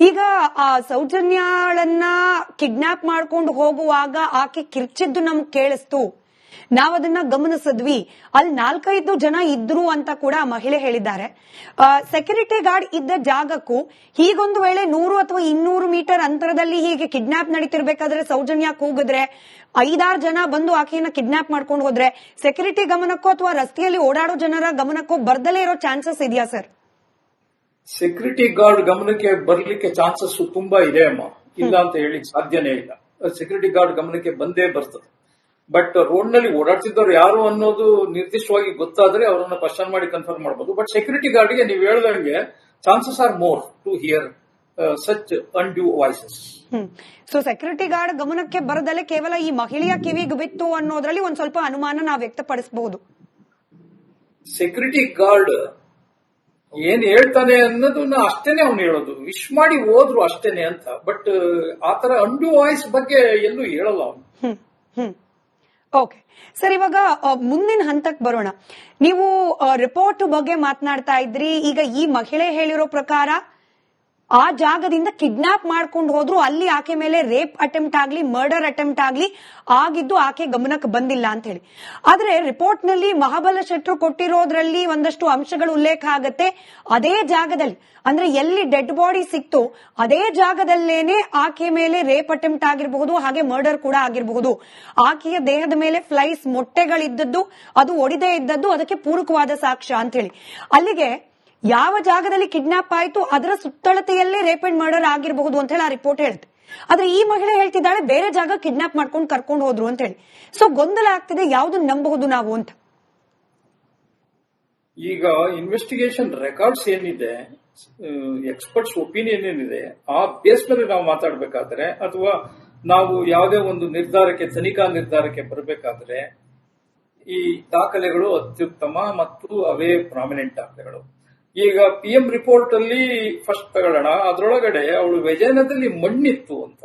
ಈಗ ಆ ಸೌಜನ್ಯಳನ್ನ ಕಿಡ್ನಾಪ್ ಮಾಡ್ಕೊಂಡು ಹೋಗುವಾಗ ಆಕೆ ಕಿರ್ಚಿದ್ದು ನಮ್ಗೆ ಕೇಳಿಸ್ತು, ನಾವದನ್ನ ಗಮನಿಸಿದ್ವಿ, ಅಲ್ಲಿ 4-5 ಜನ ಇದ್ರು ಅಂತ ಕೂಡ ಮಹಿಳೆ ಹೇಳಿದ್ದಾರೆ. ಸೆಕ್ಯೂರಿಟಿ ಗಾರ್ಡ್ ಇದ್ದ ಜಾಗಕ್ಕೂ ಹೀಗೊಂದು ವೇಳೆ 100 ಅಥವಾ 200 ಮೀಟರ್ ಅಂತರದಲ್ಲಿ ಹೀಗೆ ಕಿಡ್ನಾಪ್ ನಡೀತಿರ್ಬೇಕಾದ್ರೆ ಸೌಜನ್ಯ ಕೂಗಿದ್ರೆ 5-6 ಜನ ಬಂದು ಆಕೆಯನ್ನ ಕಿಡ್ನಾಪ್ ಮಾಡ್ಕೊಂಡು ಹೋದ್ರೆ ಸೆಕ್ಯೂರಿಟಿ ಗಮನಕ್ಕೋ ಅಥವಾ ರಸ್ತೆಯಲ್ಲಿ ಓಡಾಡೋ ಜನರ ಗಮನಕ್ಕೋ ಬರ್ದಲೇ ಇರೋ ಚಾನ್ಸಸ್ ಇದೆಯಾ ಸರ್? ಸೆಕ್ಯೂರಿಟಿ ಗಾರ್ಡ್ ಗಮನಕ್ಕೆ ಬರ್ಲಿಕ್ಕೆ ಚಾನ್ಸಸ್ ತುಂಬಾ ಇದೆ ಅಮ್ಮ, ಇಲ್ಲ ಅಂತ ಹೇಳಿ ಸಾಧ್ಯನೇ ಇಲ್ಲ. ಸೆಕ್ಯೂರಿಟಿ ಗಾರ್ಡ್ ಗಮನಕ್ಕೆ ಬಂದೇ ಬರ್ತದೆ. ಬಟ್ ರೋಡ್ ನಲ್ಲಿ ಓಡಾಡ್ತಿದ್ದವ್ರು ಯಾರು ಅನ್ನೋದು ನಿರ್ದಿಷ್ಟವಾಗಿ ಗೊತ್ತಾದ್ರೆ ಅವರನ್ನ ಕ್ವಶನ್ ಮಾಡಿ ಕನ್ಫರ್ಮ್ ಮಾಡಬಹುದು. ಬಟ್ ಸೆಕ್ಯೂರಿಟಿ ಗಾರ್ಡ್ಗೆ ನೀವು ಹೇಳ್ದಂಗೆ chances are more to hear such undue voices. So security guard ಗಮನಕ್ಕೆ ಬರದಲ್ಲೇ ಕೇವಲ ಈ ಮಹಿಳೆಯ ಕಿವಿಗೆ ಬಿತ್ತು ಅನ್ನೋದ್ರಲ್ಲಿ ಒಂದ್ ಸ್ವಲ್ಪ ಅನುಮಾನ ನಾವು ವ್ಯಕ್ತಪಡಿಸಬಹುದು. ಸೆಕ್ಯೂರಿಟಿ ಗಾರ್ಡ್ ಏನ್ ಹೇಳ್ತಾನೆ ಅನ್ನೋದನ್ನ ಅಷ್ಟೇನೆ ಅವ್ನು ಹೇಳೋದು, ವಿಶ್ ಮಾಡಿ ಹೋದ್ರು ಅಷ್ಟೇನೆ ಅಂತ. ಬಟ್ ಆತರ ಅನ್ಡ್ಯೂ ವಾಯ್ಸ್ ಬಗ್ಗೆ ಎಲ್ಲೂ ಹೇಳಲ್ಲ ಅವನು. ಓಕೆ ಸರ್, ಇವಾಗ ಮುಂದಿನ ಹಂತಕ್ಕೆ ಬರೋಣ. ನೀವು ರಿಪೋರ್ಟ್ ಬಗ್ಗೆ ಮಾತನಾಡ್ತಾ ಇದ್ರಿ. ಈಗ ಈ ಮಹಿಳೆ ಹೇಳಿರೋ ಪ್ರಕಾರ ಆ ಜಾಗದಿಂದ ಕಿಡ್ನಾಪ್ ಮಾಡ್ಕೊಂಡು ಹೋದ್ರು, ಅಲ್ಲಿ ಆಕೆ ಮೇಲೆ ರೇಪ್ ಅಟೆಂಪ್ಟ್ ಆಗ್ಲಿ ಮರ್ಡರ್ ಅಟೆಂಪ್ಟ್ ಆಗ್ಲಿ ಆಗಿದ್ದು ಆಕೆ ಗಮನಕ್ಕೆ ಬಂದಿಲ್ಲ ಅಂತ ಹೇಳಿ. ಆದ್ರೆ ರಿಪೋರ್ಟ್ ನಲ್ಲಿ ಮಹಾಬಲ ಶೆಟ್ರು ಕೊಟ್ಟಿರೋದ್ರಲ್ಲಿ ಒಂದಷ್ಟು ಅಂಶಗಳು ಉಲ್ಲೇಖ ಆಗತ್ತೆ. ಅದೇ ಜಾಗದಲ್ಲಿ ಅಂದ್ರೆ ಎಲ್ಲಿ ಡೆಡ್ ಬಾಡಿ ಸಿಕ್ತು ಅದೇ ಜಾಗದಲ್ಲೇನೆ ಆಕೆ ಮೇಲೆ ರೇಪ್ ಅಟೆಂಪ್ಟ್ ಆಗಿರಬಹುದು, ಹಾಗೆ ಮರ್ಡರ್ ಕೂಡ ಆಗಿರಬಹುದು. ಆಕೆಯ ದೇಹದ ಮೇಲೆ ಫ್ಲೈಸ್ ಮೊಟ್ಟೆಗಳಿದ್ದದ್ದು, ಅದು ಒಡೆದೇ ಇದ್ದದ್ದು ಅದಕ್ಕೆ ಪೂರಕವಾದ ಸಾಕ್ಷ್ಯ ಅಂತ ಹೇಳಿ. ಅಲ್ಲಿಗೆ ಯಾವ ಜಾಗದಲ್ಲಿ ಕಿಡ್ನಾಪ್ ಆಯ್ತು ಅದರ ಸುತ್ತಳತೆಯಲ್ಲೇ ರೇಪ್ ಅಂಡ್ ಮರ್ಡರ್ ಆಗಿರಬಹುದು ಅಂತ ಹೇಳಿ ಆ ರಿಪೋರ್ಟ್ ಹೇಳುತ್ತೆ. ಆದ್ರೆ ಈ ಮಹಿಳೆ ಹೇಳ್ತಿದ್ದಾಳೆ ಬೇರೆ ಜಾಗ ಕಿಡ್ನಾಪ್ ಮಾಡ್ಕೊಂಡು ಕರ್ಕೊಂಡು ಹೋದ್ರು ಅಂತ ಹೇಳಿ. ಸೊ ಗೊಂದಲ ಆಗ್ತಿದೆ, ಯಾವ್ದನ್ನ ನಂಬಬಹುದು ನಾವು ಅಂತ. ಈಗ ಇನ್ವೆಸ್ಟಿಗೇಷನ್ ರೆಕಾರ್ಡ್ಸ್ ಏನಿದೆ, ಎಕ್ಸ್ಪರ್ಟ್ಸ್ ಒಪಿನಿಯನ್ ಏನಿದೆ, ಆ ಬೇಸ್ ಮೇಲೆ ನಾವು ಮಾತಾಡಬೇಕಾದ್ರೆ ಅಥವಾ ನಾವು ಯಾವುದೇ ಒಂದು ನಿರ್ಧಾರಕ್ಕೆ, ತನಿಖಾ ನಿರ್ಧಾರಕ್ಕೆ ಬರಬೇಕಾದ್ರೆ ಈ ದಾಖಲೆಗಳು ಅತ್ಯುತ್ತಮ ಮತ್ತು ಅವೇ ಪ್ರಾಮಿನೆಂಟ್ ದಾಖಲೆಗಳು. ಈಗ PM ರಿಪೋರ್ಟ್ ಅಲ್ಲಿ ಫಸ್ಟ್ ತಗೊಳ್ಳೋಣ. ಅದರೊಳಗಡೆ ಅವಳು ವೆಜೈನದಲ್ಲಿ ಮಣ್ಣಿತ್ತು ಅಂತ,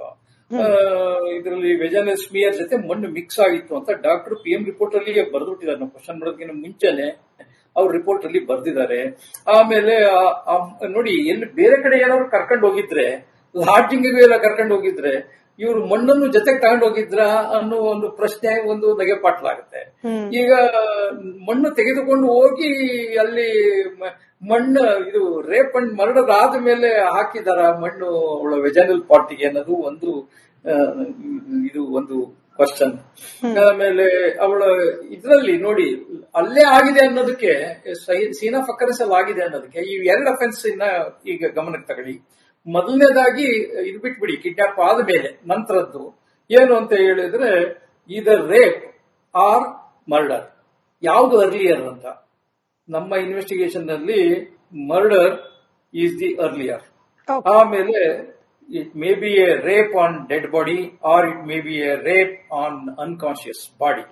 ಇದರಲ್ಲಿ ವೆಜೈನಲ್ ಸ್ಮಿಯರ್ ಜೊತೆ ಮಣ್ಣು ಮಿಕ್ಸ್ ಆಗಿತ್ತು ಅಂತ ಡಾಕ್ಟರ್ PM ರಿಪೋರ್ಟ್ ಅಲ್ಲಿ ಬರೆದುಬಿಟ್ಟಿದ್ದಾರೆ. ನಾವು ಕ್ವಶನ್ ಮಾಡೋದಕ್ಕಿಂತ ಮುಂಚೆನೆ ಅವ್ರ ರಿಪೋರ್ಟ್ ಅಲ್ಲಿ ಬರ್ದಿದ್ದಾರೆ. ಆಮೇಲೆ ನೋಡಿ, ಎಲ್ಲಿ ಬೇರೆ ಕಡೆ ಏನಾದ್ರು ಕರ್ಕೊಂಡು ಹೋಗಿದ್ರೆ, ಲಾಡ್ಜಿಂಗಿಗೂ ಎಲ್ಲ ಕರ್ಕೊಂಡು ಹೋಗಿದ್ರೆ ಇವರು ಮಣ್ಣನ್ನು ಜೊತೆಗೆ ತಗೊಂಡು ಹೋಗಿದ್ರ ಅನ್ನೋ ಒಂದು ಪ್ರಶ್ನೆ ಒಂದು ನಗೆಪಾಟ್ಲಾಗುತ್ತೆ. ಈಗ ಮಣ್ಣು ತೆಗೆದುಕೊಂಡು ಹೋಗಿ ಅಲ್ಲಿ ಮಣ್ಣು ಇದು ರೇಪ್ ಅಂಡ್ ಮರ್ಡರ್ ಆದ ಮೇಲೆ ಹಾಕಿದಾರ ಮಣ್ಣು ಅವಳ ವೆಜೈನಲ್ ಪಾರ್ಟಿಗೆ ಅನ್ನೋದು ಒಂದು ಇದು ಒಂದು ಕ್ವಶನ್. ಆಮೇಲೆ ಅವಳ ಇದರಲ್ಲಿ ನೋಡಿ ಅಲ್ಲೇ ಆಗಿದೆ ಅನ್ನೋದಕ್ಕೆ, ಸೀನ್ ಆಫ್ ಅಕರೆನ್ಸ್ ಅಲ್ಲಿ ಆಗಿದೆ ಅನ್ನೋದಕ್ಕೆ ಈ 2 ಅಫೆನ್ಸ್ ಈಗ ಗಮನಕ್ಕೆ ತಗೊಳ್ಳಿ. ಮೊದಲನೇದಾಗಿ ಇದು ಬಿಟ್ಬಿಡಿ, ಕಿಡ್ನಾಪ್ ಆದ ಮೇಲೆ ನಂತರದ್ದು ಏನು ಅಂತ ಹೇಳಿದ್ರೆ ಇದರ್ ರೇಪ್ ಆರ್ ಮರ್ಡರ್, ಯಾವುದು ಅರ್ಲಿಯರ್ ಅಂತ. ನಮ್ಮ ಇನ್ವೆಸ್ಟಿಗೇಷನ್ ನಲ್ಲಿ ಮರ್ಡರ್ ಈಸ್ ದಿ ಅರ್ಲಿಯರ್. ಆಮೇಲೆ it may be a rape on dead body or it may be a rape on unconscious body.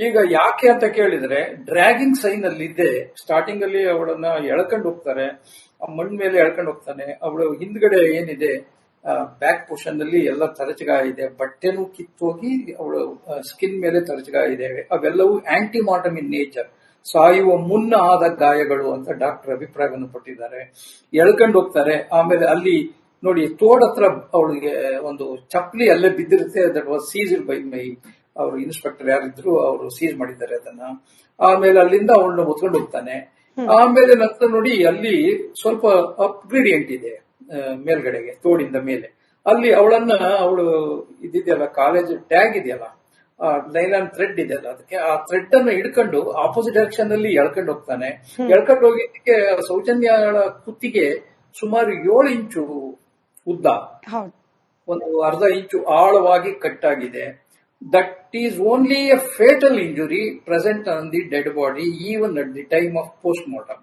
ಈಗ ಯಾಕೆ ಅಂತ ಕೇಳಿದ್ರೆ ಡ್ರ್ಯಾಗಿಂಗ್ ಸೈನ್ ಅಲ್ಲಿ ಇದ್ದೆ. ಸ್ಟಾರ್ಟಿಂಗ್ ಅಲ್ಲಿ ಅವಳನ್ನ ಎಳ್ಕೊಂಡು ಹೋಗ್ತಾರೆ, ಆ ಮಣ್ಣು ಮೇಲೆ ಎಳ್ಕೊಂಡು ಹೋಗ್ತಾನೆ. ಅವಳು ಹಿಂದ್ಗಡೆ ಏನಿದೆ ಬ್ಯಾಕ್ ಪೋರ್ಷನ್ ನಲ್ಲಿ ಎಲ್ಲ ತರಚುಗಾಯ ಇದೆ, ಬಟ್ಟೆನೂ ಕಿತ್ತೋಗಿ ಅವಳು ಸ್ಕಿನ್ ಮೇಲೆ ತರಚುಗಾಯ ಇದ್ದೇವೆ. ಅವೆಲ್ಲವೂ ಆಂಟಿ ಮಾರ್ಟಮ್ ಇನ್ ನೇಚರ್, ಸಾಯುವ ಮುನ್ನ ಆದ ಗಾಯಗಳು ಅಂತ ಡಾಕ್ಟರ್ ಅಭಿಪ್ರಾಯವನ್ನು ಪಟ್ಟಿದ್ದಾರೆ. ಎಳ್ಕೊಂಡು ಹೋಗ್ತಾರೆ. ಆಮೇಲೆ ಅಲ್ಲಿ ನೋಡಿ ತೋಡತ್ರ ಅವಳಿಗೆ ಒಂದು ಚಪ್ಪಲಿ ಅಲ್ಲೇ ಬಿದ್ದಿರುತ್ತೆ. That was seized by my, ಅವರು ಇನ್ಸ್ಪೆಕ್ಟರ್ ಯಾರಿದ್ರು ಅವರು ಸೀಸ್ ಮಾಡಿದ್ದಾರೆ ಅದನ್ನ. ಆಮೇಲೆ ಅಲ್ಲಿಂದ ಅವಳನ್ನ ಹೊತ್ಕೊಂಡು ಹೋಗ್ತಾನೆ. ಆಮೇಲೆ ನಂತರ ನೋಡಿ ಅಲ್ಲಿ ಸ್ವಲ್ಪ ಅಪ್ಗ್ರೇಡಿಯಂಟ್ ಇದೆ ಮೇಲ್ಗಡೆಗೆ, ತೋಡಿಂದ ಮೇಲೆ. ಅಲ್ಲಿ ಅವಳು ಇದಿದೆಯಲ್ಲ, ಕಾಲೇಜ್ ಟ್ಯಾಗ್ ಇದೆಯಲ್ಲ, ನೈಲಾನ್ ಥ್ರೆಡ್ ಇದೆಯಲ್ಲ, ಅದಕ್ಕೆ ಆ ಥ್ರೆಡ್ ಅನ್ನು ಹಿಡ್ಕೊಂಡು ಆಪೋಸಿಟ್ ಡೈರೆಕ್ಷನ್ ಅಲ್ಲಿ ಎಳ್ಕೊಂಡು ಹೋಗ್ತಾನೆ. ಎಳ್ಕೊಂಡು ಹೋಗಿದ್ದಕ್ಕೆ ಸೌಜನ್ಯಳ ಕುತ್ತಿಗೆ ಸುಮಾರು 7 ಇಂಚು ಉದ್ದ, ಒಂದು ಅರ್ಧ ಇಂಚು ಆಳವಾಗಿ ಕಟ್ಟಾಗಿದೆ. That is only a fatal injury present on the dead body even at the time of postmortem.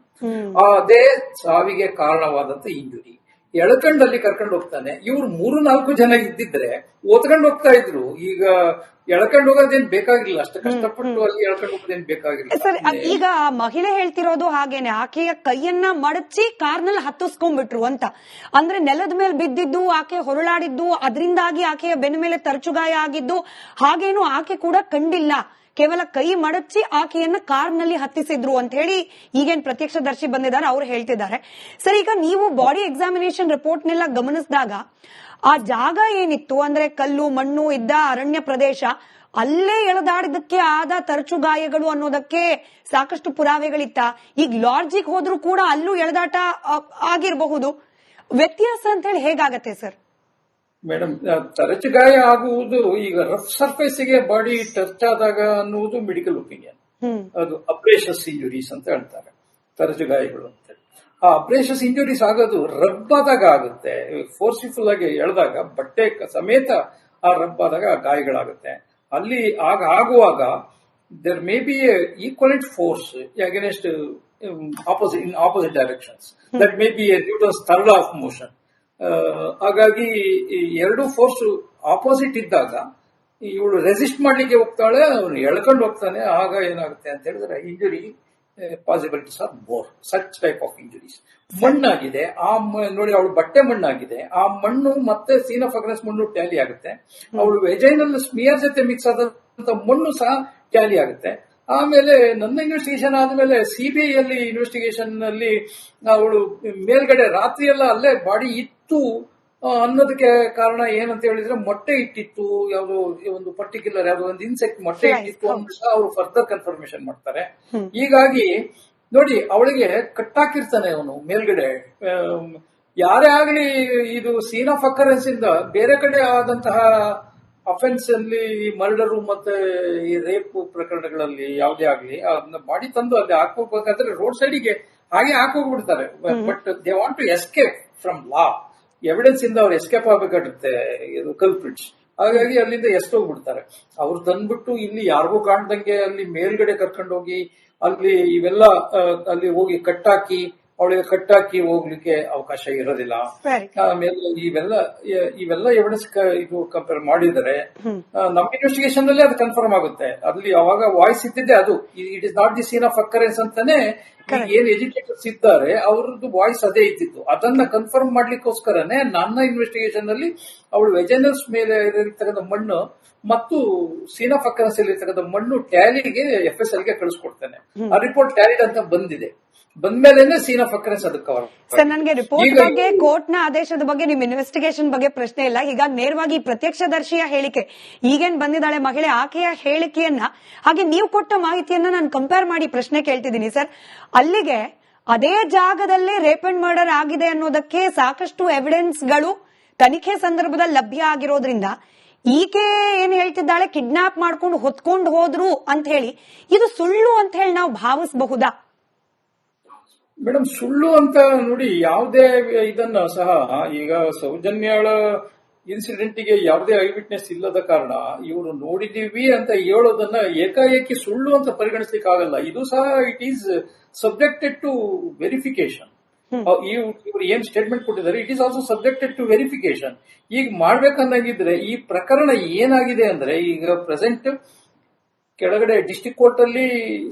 ಅದೇ ಸಾವಿಗೆ ಕಾರಣವಾದಂತ ಇಂಜುರಿ. ಎಳ್ಕಂಡಲ್ಲಿ ಕರ್ಕೊಂಡು ಹೋಗ್ತಾನೆ. ಇವ್ರು 3-4 ಜನ ಇದ್ದಿದ್ರೆ ಓದ್ಕೊಂಡು ಹೋಗ್ತಾ ಇದ್ರು. ಈಗ ಎಳ್ಕೊಂಡು ಹೋಗೋದೇನ್ ಬೇಕಾಗಿಲ್ಲ, ಅಷ್ಟು ಕಷ್ಟಪಟ್ಟು ಅಲ್ಲಿ ಎಳ್ಕೊಂಡು ಹೋಗೋದೇನ್ ಬೇಕಾಗಿಲ್ಲ. ಸರ್, ಈಗ ಮಹಿಳೆ ಹೇಳ್ತಿರೋದು ಹಾಗೇನೆ, ಆಕೆಯ ಕೈಯನ್ನ ಮಡಚಿ ಕಾರ್ನಲ್ಲಿ ಹತ್ತಿಸ್ಕೊಂಡ್ಬಿಟ್ರು ಅಂತ. ಅಂದ್ರೆ ನೆಲದ ಮೇಲೆ ಬಿದ್ದಿದ್ದು, ಆಕೆ ಹೊರಳಾಡಿದ್ದು, ಅದರಿಂದಾಗಿ ಆಕೆಯ ಬೆನ್ನ ಮೇಲೆ ತರಚುಗಾಯ ಆಗಿದ್ದು, ಹಾಗೇನು ಆಕೆ ಕೂಡ ಕಂಡಿಲ್ಲ. ಕೇವಲ ಕೈ ಮಡಚಿ ಆಕೆಯನ್ನ ಕಾರ್ನಲ್ಲಿ ಹತ್ತಿಸಿದ್ರು ಅಂತ ಹೇಳಿ ಈಗೇನ್ ಪ್ರತ್ಯಕ್ಷದರ್ಶಿ ಬಂದಿದ್ದಾರೆ ಅವ್ರು ಹೇಳ್ತಿದ್ದಾರೆ. ಸರ್, ಈಗ ನೀವು ಬಾಡಿ ಎಕ್ಸಾಮಿನೇಷನ್ ರಿಪೋರ್ಟ್ನೆಲ್ಲ ಗಮನಿಸಿದಾಗ ಆ ಜಾಗ ಏನಿತ್ತು ಅಂದ್ರೆ ಕಲ್ಲು ಮಣ್ಣು ಇದ್ದ ಅರಣ್ಯ ಪ್ರದೇಶ, ಅಲ್ಲೇ ಎಳೆದಾಡಿದಕ್ಕೆ ಆದ ತರಚು ಗಾಯಗಳು ಅನ್ನೋದಕ್ಕೆ ಸಾಕಷ್ಟು ಪುರಾವೆಗಳಿತ್ತ. ಈಗ ಲಾಡ್ಜಿಗೆ ಹೋದ್ರೂ ಕೂಡ ಅಲ್ಲೂ ಎಳೆದಾಟ ಆಗಿರಬಹುದು. ವ್ಯತ್ಯಾಸ ಅಂತ ಹೇಳಿ ಹೇಗಾಗತ್ತೆ ಸರ್? ಮೇಡಮ್, ತರಚು ಗಾಯ ಆಗುವುದು ಈಗ ರಫ್ ಸರ್ಫೇಸ್ಗೆ ಬಾಡಿ ಟಚ್ ಆದಾಗ ಅನ್ನುವುದು ಮೆಡಿಕಲ್ ಒಪಿನಿಯನ್. ಅದು ಅಬ್ರೇಷಸ್ ಇಂಜುರೀಸ್ ಅಂತ ಹೇಳ್ತಾರೆ, ತರಚು ಗಾಯಗಳು ಅಂತ. ಆ ಅಬ್ರೇಷಸ್ ಇಂಜುರೀಸ್ ಆಗೋದು ರಬ್ ಆದಾಗ ಆಗುತ್ತೆ. ಫೋರ್ಸ್ಫುಲ್ ಆಗಿ ಎಳೆದಾಗ ಬಟ್ಟೆ ಸಮೇತ ಆ ರಬ್ ಆದಾಗ ಗಾಯಗಳಾಗುತ್ತೆ. ಅಲ್ಲಿ ಆಗುವಾಗ there may be equivalent force against opposite directions. That may be due to third of motion. ಹಾಗಾಗಿ ಎರಡು ಫೋರ್ಸ್ ಆಪೋಸಿಟ್ ಇದ್ದಾಗ ಇವಳು ರೆಸಿಸ್ಟ್ ಮಾಡ್ಲಿಕ್ಕೆ ಹೋಗ್ತಾಳೆ, ಅವನು ಎಳ್ಕೊಂಡು ಹೋಗ್ತಾನೆ. ಆಗ ಏನಾಗುತ್ತೆ ಅಂತ ಹೇಳಿದ್ರೆ injury possibilities are more such type of injuries. ಮಣ್ಣಾಗಿದೆ, ನೋಡಿ ಅವಳು ಬಟ್ಟೆ ಮಣ್ಣಾಗಿದೆ, ಆ ಮಣ್ಣು ಮತ್ತೆ ಸೀನ್ ಆಫ್ ಅಗ್ರೆಸ್ ಮಣ್ಣು ಟ್ಯಾಲಿ ಆಗುತ್ತೆ. ಅವಳು ವೆಜೈನಲ್ ಸ್ಮಿಯರ್ ಜೊತೆ ಮಿಕ್ಸ್ ಆದಂತ ಮಣ್ಣು ಸಹ ಟ್ಯಾಲಿ ಆಗುತ್ತೆ. ಆಮೇಲೆ ನನ್ನ ಇನ್ವೆಸ್ಟಿಗೇಷನ್ ಆದ್ಮೇಲೆ ಸಿಬಿಐ ಅಲ್ಲಿ ಇನ್ವೆಸ್ಟಿಗೇಷನ್ ನಲ್ಲಿ ಅವಳು ಮೇಲ್ಗಡೆ ರಾತ್ರಿ ಎಲ್ಲ ಅಲ್ಲೇ ಬಾಡಿ ಇತ್ತು ಅನ್ನೋದಕ್ಕೆ ಕಾರಣ ಏನಂತ ಹೇಳಿದ್ರೆ ಮೊಟ್ಟೆ ಇಟ್ಟಿತ್ತು, ಯಾವುದೋ ಒಂದು ಪರ್ಟಿಕ್ಯುಲರ್ ಯಾವುದೋ ಒಂದು ಇನ್ಸೆಕ್ಟ್ ಮೊಟ್ಟೆ ಇಟ್ಟಿತ್ತು ಅಂತ ಅವರು ಫರ್ದರ್ ಕನ್ಫರ್ಮೇಶನ್ ಮಾಡ್ತಾರೆ. ಹೀಗಾಗಿ ನೋಡಿ, ಅವಳಿಗೆ ಕಟ್ಟಾಕಿರ್ತಾನೆ ಅವನು ಮೇಲ್ಗಡೆ. ಯಾರೇ ಆಗಲಿ ಇದು ಸೀನ್ ಆಫ್ ಅಕರೆನ್ಸ್ ಇಂದ ಬೇರೆ ಕಡೆ ಆದಂತಹ ಅಫೆನ್ಸ್ ಅಲ್ಲಿ ಮರ್ಡರು ಮತ್ತೆ ಈ ರೇಪ್ ಪ್ರಕರಣಗಳಲ್ಲಿ ಯಾವುದೇ ಆಗಲಿ ಅದನ್ನ ಬಾಡಿ ತಂದು ಅಲ್ಲಿ ಹಾಕೋಬೇಕಾದ್ರೆ ರೋಡ್ ಸೈಡಿಗೆ ಹಾಗೆ ಹಾಕೋಗ್ಬಿಡ್ತಾರೆ. But they want to escape from law. Evidence ಇಂದ ಅವ್ರು ಎಸ್ಕೇಪ್ ಆಗಬೇಕಾಗುತ್ತೆ ಕಲ್ಪ್ರಿಟ್ಸ್. ಹಾಗಾಗಿ ಅಲ್ಲಿಂದ ಎಷ್ಟೋಗ್ಬಿಡ್ತಾರೆ. ಅವ್ರು ತಂದ್ಬಿಟ್ಟು ಇಲ್ಲಿ ಯಾರಿಗೂ ಕಾಣ್ದಂಗೆ ಅಲ್ಲಿ ಮೇಲ್ಗಡೆ ಕರ್ಕೊಂಡೋಗಿ ಅಲ್ಲಿ ಇವೆಲ್ಲ ಅಲ್ಲಿ ಹೋಗಿ ಕಟ್ಟಾಕಿ ಅವಳಿಗೆ ಕಟ್ಟಾಕಿ ಹೋಗ್ಲಿಕ್ಕೆ ಅವಕಾಶ ಇರೋದಿಲ್ಲ. ಆಮೇಲೆ ಇವೆಲ್ಲ ಎವಿಡೆನ್ಸ್ ಇದು ಕಂಪೇರ್ ಮಾಡಿದರೆ ನಮ್ಮ ಇನ್ವೆಸ್ಟಿಗೇಷನ್ ನಲ್ಲಿ ಅದು ಕನ್ಫರ್ಮ್ ಆಗುತ್ತೆ. ಅಲ್ಲಿ ಅವಾಗ ವಾಯ್ಸ್ ಇದ್ದಿದ್ದೆ ಅದು. It is not the scene of occurrence ಅಂತಾನೆ ಏನ್ ಎಜುಕೇಟರ್ಸ್ ಇದ್ದಾರೆ ಅವ್ರದ್ದು ವಾಯ್ಸ್ ಅದೇ ಇದ್ದಿತ್ತು. ಅದನ್ನ ಕನ್ಫರ್ಮ್ ಮಾಡ್ಲಿಕ್ಕೋಸ್ಕರನೇ ನನ್ನ ಇನ್ವೆಸ್ಟಿಗೇಷನ್ ನಲ್ಲಿ ಅವಳು ವೆಜನಲ್ಸ್ ಮೇಲೆ ಇರತಕ್ಕಂಥ ಮಣ್ಣು ಮತ್ತು ಸೀನ್ ಆಫ್ ಅಕರೆನ್ಸ್ ಇರತಕ್ಕಂಥ ಮಣ್ಣು ಟ್ಯಾಲಿಗೆ FSL ಗೆ ಕಳಿಸ್ಕೊಡ್ತೇನೆ. ಆ ರಿಪೋರ್ಟ್ ಟ್ಯಾಲಿಡ್ ಅಂತ ಬಂದಿದೆ. ಬಂದ್ಮೇಲೆ ಸೀನ್ ಆಫ್ ಅಕರೆನ್ಸ್ ಅದಕ್ಕೆ ಕವರ್. ಸರ್, ನನಗೆ ರಿಪೋರ್ಟ್ ಬಗ್ಗೆ, ಕೋರ್ಟ್ ನ ಆದೇಶದ ಬಗ್ಗೆ, ನಿಮ್ ಇನ್ವೆಸ್ಟಿಗೇಷನ್ ಬಗ್ಗೆ ಪ್ರಶ್ನೆ ಇಲ್ಲ. ಈಗ ನೇರವಾಗಿ ಪ್ರತ್ಯಕ್ಷದರ್ಶಿಯ ಹೇಳಿಕೆ ಈಗೇನ್ ಬಂದಿದ್ದಾಳೆ ಮಹಿಳೆ, ಆಕೆಯ ಹೇಳಿಕೆಯನ್ನ ಹಾಗೆ ನೀವು ಕೊಟ್ಟ ಮಾಹಿತಿಯನ್ನ ನಾನು ಕಂಪೇರ್ ಮಾಡಿ ಪ್ರಶ್ನೆ ಕೇಳ್ತಿದ್ದೀನಿ ಸರ್. ಅಲ್ಲಿಗೆ ಅದೇ ಜಾಗದಲ್ಲೇ ರೇಪ್ ಅಂಡ್ ಮರ್ಡರ್ ಆಗಿದೆ ಅನ್ನೋದಕ್ಕೆ ಸಾಕಷ್ಟು ಎವಿಡೆನ್ಸ್ ಗಳು ತನಿಖೆ ಸಂದರ್ಭದಲ್ಲಿ ಲಭ್ಯ ಆಗಿರೋದ್ರಿಂದ ಈಕೆ ಏನ್ ಹೇಳ್ತಿದ್ದಾಳೆ, ಕಿಡ್ನಾಪ್ ಮಾಡ್ಕೊಂಡು ಹೊತ್ಕೊಂಡು ಹೋದ್ರು ಅಂತ ಹೇಳಿ, ಇದು ಸುಳ್ಳು ಅಂತ ಹೇಳಿ ನಾವು ಭಾವಿಸಬಹುದಾ? ಮೇಡಮ್, ಸುಳ್ಳು ಅಂತ ನೋಡಿ ಯಾವುದೇ ಇದನ್ನ ಸಹ ಈಗ ಸೌಜನ್ಯಾಳ ಇನ್ಸಿಡೆಂಟ್ಗೆ ಯಾವುದೇ ಐ ವಿಟ್ನೆಸ್ ಇಲ್ಲದ ಕಾರಣ ಇವರು ನೋಡಿದೀವಿ ಅಂತ ಹೇಳೋದನ್ನ ಏಕಾಏಕಿ ಸುಳ್ಳು ಅಂತ ಪರಿಗಣಿಸ್ಲಿಕ್ಕೆ ಆಗಲ್ಲ. ಇದು ಸಹ it is subjected to verification. ಇವರು ಏನ್ ಸ್ಟೇಟ್ಮೆಂಟ್ ಕೊಟ್ಟಿದ್ದಾರೆ it is also subjected to verification. ಈಗ ಮಾಡ್ಬೇಕಂದಾಗಿದ್ರೆ ಈ ಪ್ರಕರಣ ಏನಾಗಿದೆ ಅಂದ್ರೆ ಈಗ ಪ್ರೆಸೆಂಟ್ ಕೆಳಗಡೆ ಡಿಸ್ಟ್ರಿಕ್ಟ್ ಕೋರ್ಟ್ ಅಲ್ಲಿ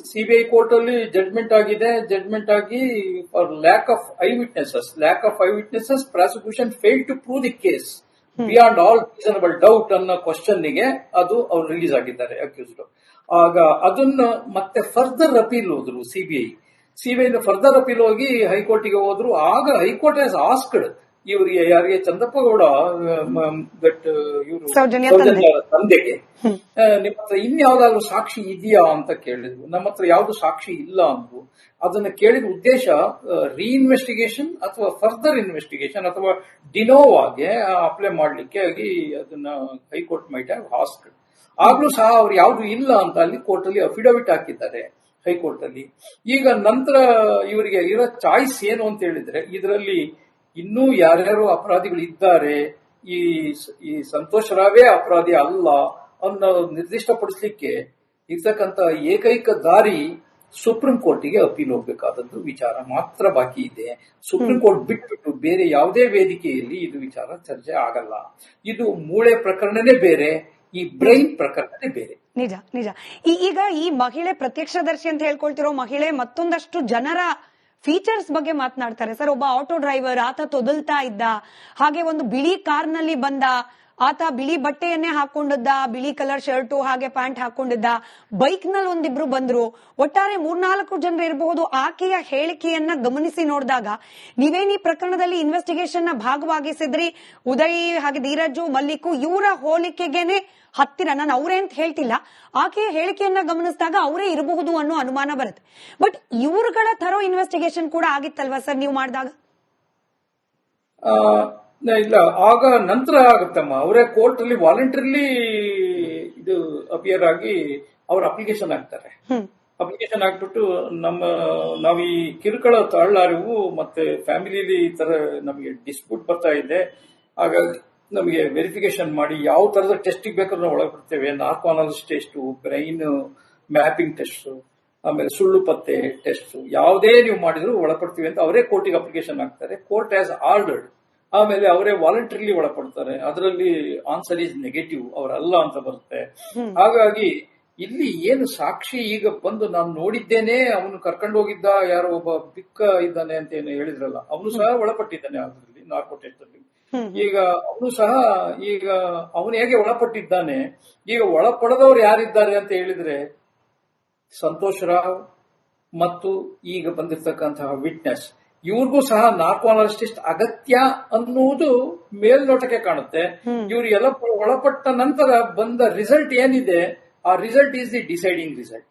ಸಿಬಿಐ ಕೋರ್ಟ್ ಅಲ್ಲಿ ಜಡ್ಜ್ಮೆಂಟ್ ಆಗಿದೆ. ಜಡ್ಜ್ಮೆಂಟ್ ಆಗಿ for lack of eye witnesses prosecution fail to prove the case beyond all reasonable doubt ಅನ್ನೋ ಕ್ವಶನ್ ಗೆ ಅದು ಅವ್ರು ರಿಲೀಸ್ ಆಗಿದ್ದಾರೆ ಅಕ್ಯೂಸ್ಡ್. ಆಗ ಅದನ್ನ ಮತ್ತೆ ಫರ್ದರ್ ಅಪೀಲ್ ಹೋದ್ರು ಸಿಬಿಐ ಫರ್ದರ್ ಅಪೀಲ್ ಹೋಗಿ ಹೈಕೋರ್ಟಿಗೆ ಹೋದ್ರು. ಆಗ ಹೈಕೋರ್ಟ್ ಹ್ಯಾಸ್ ಆಸ್ಕ್ಡ್ ಇವರಿಗೆ ಯಾರಿಗೆ ಚಂದಪ್ಪ ಗೌಡ ಇವರು ತಂದೆಗೆ ನಿಮ್ಮ ಹತ್ರ ಇನ್ಯಾವ್ದಾದ್ರು ಸಾಕ್ಷಿ ಇದೆಯಾ ಅಂತ ಕೇಳಿದ್ರು. ನಮ್ಮ ಹತ್ರ ಯಾವ್ದು ಸಾಕ್ಷಿ ಇಲ್ಲ ಅಂದ್ರು. ಅದನ್ನ ಕೇಳಿದ ಉದ್ದೇಶ ರೀಇನ್ವೆಸ್ಟಿಗೇಷನ್ ಅಥವಾ ಫರ್ದರ್ ಇನ್ವೆಸ್ಟಿಗೇಷನ್ ಅಥವಾ ಡಿನೋವಾಗೆ ಅಪ್ಲೈ ಮಾಡ್ಲಿಕ್ಕೆ ಆಗಿ ಅದನ್ನ ಹೈಕೋರ್ಟ್ ಮೈಟ್ ಹ್ಯಾವ್ ಆಸ್ಕ್ಡ್. ಆಗ್ಲೂ ಸಹ ಅವ್ರು ಯಾವ್ದು ಇಲ್ಲ ಅಂತ ಅಲ್ಲಿ ಕೋರ್ಟ್ ಅಲ್ಲಿ ಅಫಿಡವಿಟ್ ಹಾಕಿದ್ದಾರೆ ಹೈಕೋರ್ಟ್ ಅಲ್ಲಿ. ಈಗ ನಂತರ ಇವರಿಗೆ ಇರೋ ಚಾಯ್ಸ್ ಏನು ಅಂತ ಹೇಳಿದ್ರೆ ಇದರಲ್ಲಿ ಇನ್ನೂ ಯಾರ್ಯಾರು ಅಪರಾಧಿಗಳು ಇದ್ದಾರೆ, ಈ ಸಂತೋಷ್ ರಾವೇ ಅಪರಾಧಿ ಅಲ್ಲ ಅನ್ನೋ ನಿರ್ದಿಷ್ಟಪಡಿಸಲಿಕ್ಕೆ ಇರ್ತಕ್ಕಂಥ ಏಕೈಕ ದಾರಿ ಸುಪ್ರೀಂ ಕೋರ್ಟಿಗೆ ಅಪೀಲ್ ಹೋಗಬೇಕಾದದ್ದು ವಿಚಾರ ಮಾತ್ರ ಬಾಕಿ ಇದೆ. ಸುಪ್ರೀಂ ಕೋರ್ಟ್ ಬಿಟ್ಬಿಟ್ಟು ಬೇರೆ ಯಾವುದೇ ವೇದಿಕೆಯಲ್ಲಿ ಇದು ವಿಚಾರ ಚರ್ಚೆ ಆಗಲ್ಲ. ಇದು ಮೂಳೆ ಪ್ರಕರಣನೇ ಬೇರೆ, ಈ ಬ್ರೈನ್ ಪ್ರಕರಣನೇ ಬೇರೆ. ನಿಜ ನಿಜ. ಈಗ ಈ ಮಹಿಳೆ ಪ್ರತ್ಯಕ್ಷದರ್ಶಿ ಅಂತ ಹೇಳ್ಕೊಳ್ತಿರೋ ಮಹಿಳೆ ಮತ್ತೊಂದಷ್ಟು ಜನರ ಫೀಚರ್ಸ್ ಬಗ್ಗೆ ಮಾತನಾಡ್ತಾರೆ ಸರ್. ಒಬ್ಬ ಆಟೋ ಡ್ರೈವರ್, ಆತ ತೊದಲ್ತಾ ಇದ್ದ, ಹಾಗೆ ಒಂದು ಬಿಳಿ ಕಾರ್ನಲ್ಲಿ ಬಂದ, ಆತ ಬಿಳಿ ಬಟ್ಟೆಯನ್ನೇ ಹಾಕೊಂಡಿದ್ದ, ಬಿಳಿ ಕಲರ್ ಶರ್ಟು ಹಾಗೆ ಪ್ಯಾಂಟ್ ಹಾಕೊಂಡಿದ್ದ. ಬೈಕ್ ನಲ್ಲಿ ಒಂದಿಬ್ರು ಬಂದ್ರು. ಒಟ್ಟಾರೆ 3-4 ಜನರು ಇರಬಹುದು. ಆಕೆಯ ಹೇಳಿಕೆಯನ್ನ ಗಮನಿಸಿ ನೋಡಿದಾಗ ನೀವೇನ್ ಈ ಪ್ರಕರಣದಲ್ಲಿ ಇನ್ವೆಸ್ಟಿಗೇಷನ್ ನ ಭಾಗವಾಗಿಸಿದ್ರಿ. ಉದಯ್ ಹಾಗೆ ಧೀರಜು, ಮಲ್ಲಿಕು ಇವರ ಹೋಲಿಕೆಗೆನೆ ಹತ್ತಿರ. ನಾನು ಅವರೇ ಅಂತ ಹೇಳ್ತಿಲ್ಲ, ಆಕೆಯ ಹೇಳಿಕೆಯನ್ನ ಗಮನಿಸಿದಾಗ ಅವರೇ ಇರಬಹುದು ಅನ್ನೋ ಅನುಮಾನ ಬರುತ್ತೆ. ಬಟ್ ಇವ್ರುಗಳ ಥರೋ ಇನ್ವೆಸ್ಟಿಗೇಷನ್ ಕೂಡ ಆಗಿತ್ತಲ್ವಾ ಸರ್ ನೀವು ಮಾಡಿದಾಗ? ಇಲ್ಲ, ಆಗ ನಂತರ ಆಗುತ್ತಮ್ಮ. ಅವರೇ ಕೋರ್ಟ್ ಅಲ್ಲಿ ವಾಲಂಟರಿಲಿ ಇದು ಅಪಿಯರ್ ಆಗಿ ಅವ್ರ ಅಪ್ಲಿಕೇಶನ್ ಹಾಕ್ತಾರೆ. ಅಪ್ಲಿಕೇಶನ್ ಹಾಕ್ಬಿಟ್ಟು ನಾವು ಈ ಕಿರುಕುಳ ತಾಳಲಾರಿವು ಮತ್ತೆ ಫ್ಯಾಮಿಲಿಲಿ ಈ ತರ ನಮಗೆ ಡಿಸ್ಪ್ಯೂಟ್ ಬರ್ತಾ ಇದೆ, ಹಾಗಾಗಿ ನಮಗೆ ವೆರಿಫಿಕೇಶನ್ ಮಾಡಿ ಯಾವ ತರದ ಟೆಸ್ಟಿಗೆ ಬೇಕಾದ್ರೂ ನಾವು ಒಳಪಡ್ತೇವೆ. Narco analysis test, brain mapping test, ಆಮೇಲೆ ಸುಳ್ಳು ಪತ್ತೆ ಟೆಸ್ಟ್, ಯಾವುದೇ ನೀವು ಮಾಡಿದ್ರು ಒಳಪಡ್ತೀವಿ ಅಂತ ಅವರೇ ಕೋರ್ಟಿಗೆ ಅಪ್ಲಿಕೇಶನ್ ಹಾಕ್ತಾರೆ. Court has ordered. ಆಮೇಲೆ ಅವರೇ ವಾಲಂಟರಿಲಿ ಒಳಪಡ್ತಾರೆ. ಅದರಲ್ಲಿ ಆನ್ಸರ್ ಈಸ್ ನೆಗೆಟಿವ್, ಅವರಲ್ಲ ಅಂತ ಬರುತ್ತೆ. ಹಾಗಾಗಿ ಇಲ್ಲಿ ಏನು ಸಾಕ್ಷಿ ಈಗ ಬಂದು ನಾನು ನೋಡಿದ್ದೇನೆ, ಅವನು ಕರ್ಕೊಂಡು ಹೋಗಿದ್ದ ಯಾರೋ ಒಬ್ಬ ಬಿಕ್ಕ ಇದ್ದಾನೆ ಅಂತ ಏನು ಹೇಳಿದ್ರಲ್ಲ, ಅವನು ಸಹ ಒಳಪಟ್ಟಿದ್ದಾನೆ ಅದರಲ್ಲಿ ನಾರ್ಕೋ ಟೆಸ್ಟ್ ಅಲ್ಲಿ. ಈಗ ಅವನು ಸಹ ಈಗ ಅವನು ಹೇಗೆ ಒಳಪಟ್ಟಿದ್ದಾನೆ, ಈಗ ಒಳಪಡದವ್ರು ಯಾರಿದ್ದಾರೆ ಅಂತ ಹೇಳಿದ್ರೆ ಸಂತೋಷ್ ರಾವ್ ಮತ್ತು ಈಗ ಬಂದಿರತಕ್ಕಂತಹ ವಿಟ್ನೆಸ್, ಇವ್ರಿಗೂ ಸಹ ನಾರ್ಕೋ ಅನಾಲಿಸಿಸ್ ಅಗತ್ಯ ಅನ್ನುವುದು ಮೇಲ್ನೋಟಕ್ಕೆ ಕಾಣುತ್ತೆ. ಇವ್ರು ಎಲ್ಲ ಒಳಪಟ್ಟ ನಂತರ ಬಂದ ರಿಸಲ್ಟ್ ಏನಿದೆ, ಆ result is the deciding result.